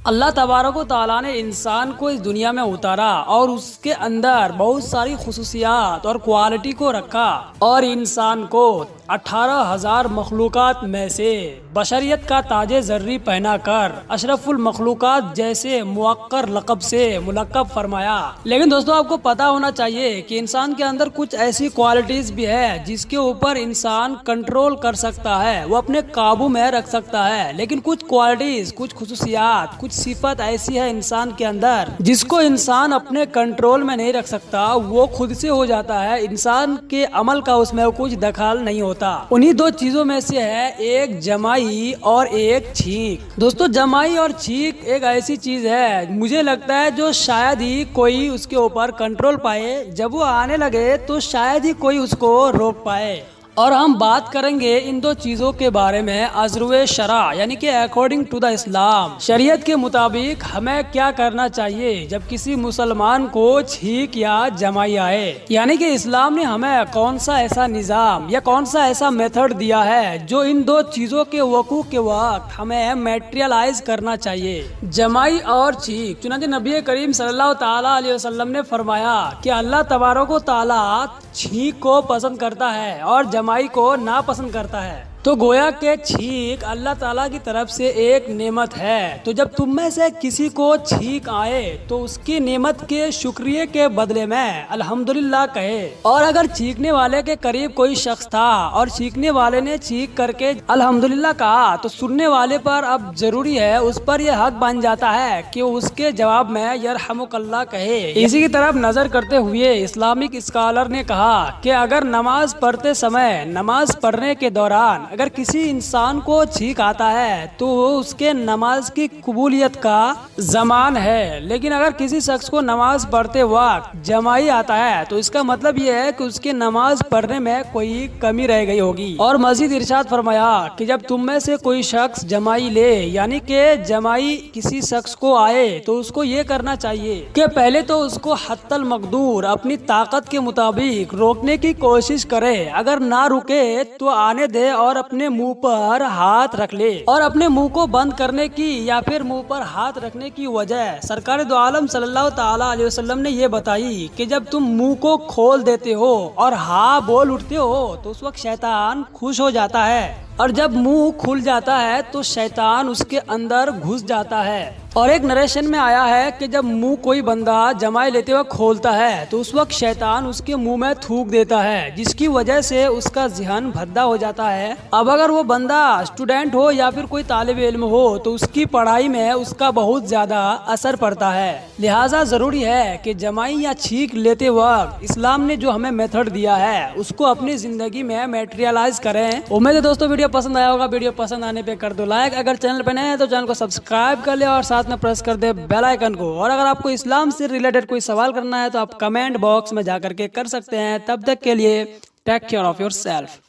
اللہ تبارک و تعالیٰ نے انسان کو اس دنیا میں اتارا اور اس کے اندر بہت ساری خصوصیات اور کوالٹی کو رکھا اور انسان کو 18,000 مخلوقات میں سے بشریت کا تاج زرری پہنا کر اشرف المخلوقات جیسے موقر لقب سے ملقب فرمایا۔ لیکن دوستو آپ کو پتا ہونا چاہیے کہ انسان کے اندر کچھ ایسی کوالٹیز بھی ہے جس کے اوپر انسان کنٹرول کر سکتا ہے، وہ اپنے قابو میں رکھ سکتا ہے، لیکن کچھ کوالٹیز، کچھ خصوصیات، کچھ صفت ایسی ہے انسان کے اندر جس کو انسان اپنے کنٹرول میں نہیں رکھ سکتا، وہ خود سے ہو جاتا ہے، انسان کے عمل کا اس میں کچھ دخل نہیں ہوتا۔ انہی دو چیزوں میں سے ہے ایک جمائی اور ایک چھینک۔ دوستو جمائی اور چھینک ایک ایسی چیز ہے مجھے لگتا ہے جو شاید ہی کوئی اس کے اوپر کنٹرول پائے، جب وہ آنے لگے تو شاید ہی کوئی اس کو روک پائے۔ اور ہم بات کریں گے ان دو چیزوں کے بارے میں ازرو شرع، یعنی کہ اکارڈنگ ٹو دا اسلام، شریعت کے مطابق ہمیں کیا کرنا چاہیے جب کسی مسلمان کو چھینک یا جمائی آئے، یعنی کہ اسلام نے ہمیں کون سا ایسا نظام یا کون سا ایسا میتھڈ دیا ہے جو ان دو چیزوں کے وقوع کے وقت ہمیں میٹریلائز کرنا چاہیے، جمائی اور چھینک۔ چنانچہ نبی کریم صلی اللہ تعالیٰ علیہ وسلم نے فرمایا کہ اللہ تبارک و تعالیٰ چھینک کو پسند کرتا ہے اور جمائی کو ناپسند کرتا ہے۔ تو گویا کہ چھینک اللہ تعالیٰ کی طرف سے ایک نعمت ہے، تو جب تم میں سے کسی کو چھینک آئے تو اس کی نعمت کے شکریہ کے بدلے میں الحمدللہ کہے، اور اگر چھینکنے والے کے قریب کوئی شخص تھا اور چھینکنے والے نے چھینک کر کے الحمدللہ کہا تو سننے والے پر اب ضروری ہے، اس پر یہ حق بن جاتا ہے کہ اس کے جواب میں یرحمک اللہ کہے۔ اسی کی طرف نظر کرتے ہوئے اسلامک اسکالر نے کہا کہ اگر نماز پڑھتے سمے، نماز پڑھنے کے دوران اگر کسی انسان کو چھینک آتا ہے تو اس کے نماز کی قبولیت کا ضمان ہے، لیکن اگر کسی شخص کو نماز پڑھتے وقت جمائی آتا ہے تو اس کا مطلب یہ ہے کہ اس کی نماز پڑھنے میں کوئی کمی رہ گئی ہوگی۔ اور مزید ارشاد فرمایا کہ جب تم میں سے کوئی شخص جمائی لے، یعنی کہ جمائی کسی شخص کو آئے تو اس کو یہ کرنا چاہیے کہ پہلے تو اس کو حتی المقدور اپنی طاقت کے مطابق روکنے کی کوشش کرے، اگر نہ رکے تو آنے دے اور اپنے منہ پر ہاتھ رکھ لے۔ اور اپنے منہ کو بند کرنے کی یا پھر منہ پر ہاتھ رکھنے کی وجہ سرکار دو عالم صلی اللہ تعالیٰ علیہ وسلم نے یہ بتائی کہ جب تم منہ کو کھول دیتے ہو اور ہاں بول اٹھتے ہو تو اس وقت شیطان خوش ہو جاتا ہے، اور جب منہ کھل جاتا ہے تو شیطان اس کے اندر گھس جاتا ہے۔ اور ایک نریشن میں آیا ہے کہ جب منہ کوئی بندہ جمائی لیتے وقت کھولتا ہے تو اس وقت شیطان اس کے منہ میں تھوک دیتا ہے، جس کی وجہ سے اس کا ذہن بھدا ہو جاتا ہے۔ اب اگر وہ بندہ اسٹوڈنٹ ہو یا پھر کوئی طالب علم ہو تو اس کی پڑھائی میں اس کا بہت زیادہ اثر پڑتا ہے، لہٰذا ضروری ہے کہ جمائی یا چھینک لیتے وقت اسلام نے جو ہمیں میتھڈ دیا ہے اس کو اپنی زندگی میں میٹریلائز کریں۔ امید ہے دوستوں ویڈیو پسند آیا ہوگا، ویڈیو پسند آنے پہ کر دو لائک، اگر چینل پہ نئے ہیں تو چینل کو سبسکرائب کر لے اور ساتھ میں پریس کر دے بیل آئیکن کو۔ اور اگر آپ کو اسلام سے ریلیٹڈ کوئی سوال کرنا ہے تو آپ کمنٹ باکس میں جا کر کے کر سکتے ہیں۔ تب تک کے لیے take care of your self.